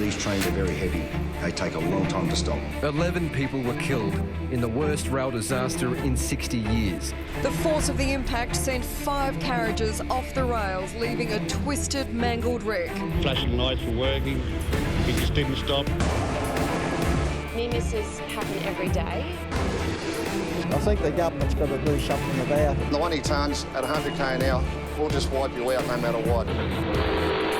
these trains are very heavy. They take a long time to stop. 11 people were killed in the worst rail disaster in 60 years. The force of the impact sent 5 carriages off the rails, leaving a twisted, mangled wreck. Flashing lights were working. He just didn't stop. Near misses happen every day. I think the government's got to do something about it. The 1 tonnes at 100k an hour will just wipe you out no matter what.